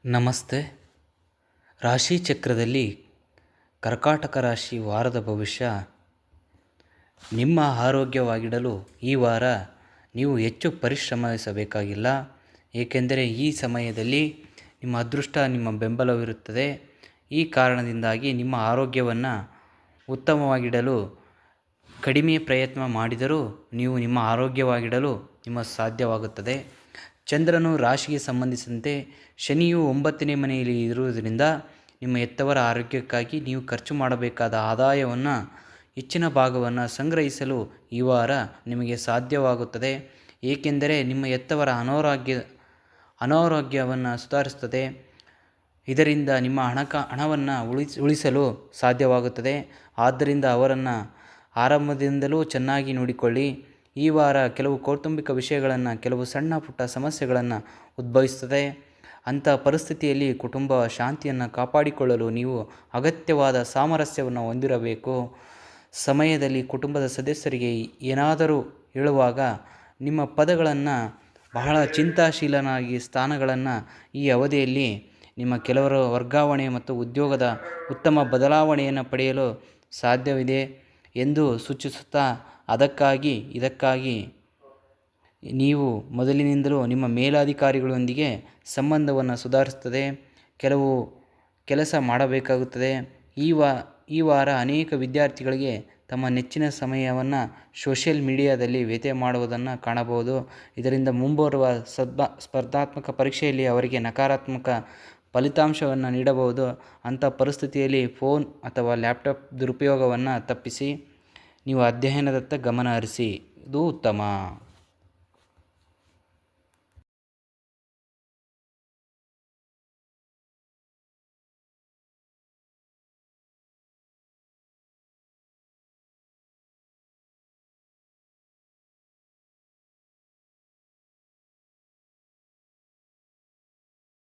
ನಮಸ್ತೆ. ರಾಶಿ ಚಕ್ರದಲ್ಲಿ ಕರ್ಕಾಟಕ ರಾಶಿ ವಾರದ ಭವಿಷ್ಯ. ನಿಮ್ಮ ಆರೋಗ್ಯವಾಗಿಡಲು ಈ ವಾರ ನೀವು ಹೆಚ್ಚು ಪರಿಶ್ರಮಿಸಬೇಕಾಗಿಲ್ಲ. ಏಕೆಂದರೆ ಈ ಸಮಯದಲ್ಲಿ ನಿಮ್ಮ ಅದೃಷ್ಟ ನಿಮ್ಮ ಬೆಂಬಲವಿರುತ್ತದೆ. ಈ ಕಾರಣದಿಂದಾಗಿ ನಿಮ್ಮ ಆರೋಗ್ಯವನ್ನು ಉತ್ತಮವಾಗಿಡಲು ಕಡಿಮೆ ಪ್ರಯತ್ನ ಮಾಡಿದರೂ ನೀವು ನಿಮ್ಮ ಆರೋಗ್ಯವಾಗಿಡಲು ಸಾಧ್ಯವಾಗುತ್ತದೆ. ಚಂದ್ರನು ರಾಶಿಗೆ ಸಂಬಂಧಿಸಿದಂತೆ ಶನಿಯು 9ನೇ ಮನೆಯಲ್ಲಿ ಇರುವುದರಿಂದ ನಿಮ್ಮ ಹೆತ್ತವರ ಆರೋಗ್ಯಕ್ಕಾಗಿ ನೀವು ಖರ್ಚು ಮಾಡಬೇಕಾದ ಆದಾಯವನ್ನು ಹೆಚ್ಚಿನ ಭಾಗವನ್ನು ಸಂಗ್ರಹಿಸಲು ಈ ವಾರ ನಿಮಗೆ ಸಾಧ್ಯವಾಗುತ್ತದೆ. ಏಕೆಂದರೆ ನಿಮ್ಮ ಹೆತ್ತವರ ಅನಾರೋಗ್ಯವನ್ನು ಸುಧಾರಿಸುತ್ತದೆ. ಇದರಿಂದ ನಿಮ್ಮ ಹಣವನ್ನು ಉಳಿಸಲು ಸಾಧ್ಯವಾಗುತ್ತದೆ. ಆದ್ದರಿಂದ ಅವರನ್ನು ಆರಂಭದಿಂದಲೂ ಚೆನ್ನಾಗಿ ನೋಡಿಕೊಳ್ಳಿ. ಈ ವಾರ ಕೆಲವು ಕೌಟುಂಬಿಕ ವಿಷಯಗಳನ್ನು, ಕೆಲವು ಸಣ್ಣ ಪುಟ್ಟ ಸಮಸ್ಯೆಗಳನ್ನು ಉದ್ಭವಿಸುತ್ತದೆ. ಅಂಥ ಪರಿಸ್ಥಿತಿಯಲ್ಲಿ ಕುಟುಂಬ ಶಾಂತಿಯನ್ನು ಕಾಪಾಡಿಕೊಳ್ಳಲು ನೀವು ಅಗತ್ಯವಾದ ಸಾಮರಸ್ಯವನ್ನು ಹೊಂದಿರಬೇಕು. ಸಮಯದಲ್ಲಿ ಕುಟುಂಬದ ಸದಸ್ಯರಿಗೆ ಏನಾದರೂ ಹೇಳುವಾಗ ನಿಮ್ಮ ಪದಗಳನ್ನು ಬಹಳ ಚಿಂತಾಶೀಲನಾಗಿ ಸ್ಥಾನಗಳನ್ನು ಈ ಅವಧಿಯಲ್ಲಿ ನಿಮ್ಮ ಕೆಲವರ ವರ್ಗಾವಣೆ ಮತ್ತು ಉದ್ಯೋಗದ ಉತ್ತಮ ಬದಲಾವಣೆಯನ್ನು ಪಡೆಯಲು ಸಾಧ್ಯವಿದೆ ಎಂದು ಸೂಚಿಸುತ್ತಾ, ಇದಕ್ಕಾಗಿ ನೀವು ಮೊದಲಿನಿಂದಲೂ ನಿಮ್ಮ ಮೇಲಧಿಕಾರಿಗಳೊಂದಿಗೆ ಸಂಬಂಧವನ್ನು ಸುಧಾರಿಸುತ್ತದೆ. ಕೆಲಸ ಮಾಡಬೇಕಾಗುತ್ತದೆ. ಈ ವಾರ ಅನೇಕ ವಿದ್ಯಾರ್ಥಿಗಳಿಗೆ ತಮ್ಮ ನೆಚ್ಚಿನ ಸಮಯವನ್ನು ಸೋಷಿಯಲ್ ಮೀಡಿಯಾದಲ್ಲಿ ವ್ಯತ್ಯಯ ಮಾಡುವುದನ್ನು ಕಾಣಬಹುದು. ಇದರಿಂದ ಮುಂಬರುವ ಸ್ಪರ್ಧಾತ್ಮಕ ಪರೀಕ್ಷೆಯಲ್ಲಿ ಅವರಿಗೆ ನಕಾರಾತ್ಮಕ ಫಲಿತಾಂಶವನ್ನು ನೀಡಬಹುದು. ಅಂಥ ಪರಿಸ್ಥಿತಿಯಲ್ಲಿ ಫೋನ್ ಅಥವಾ ಲ್ಯಾಪ್ಟಾಪ್ ದುರುಪಯೋಗವನ್ನು ತಪ್ಪಿಸಿ ನೀವು ಅಧ್ಯಯನದತ್ತ ಗಮನ ಹರಿಸಿ, ಇದು ಉತ್ತಮ.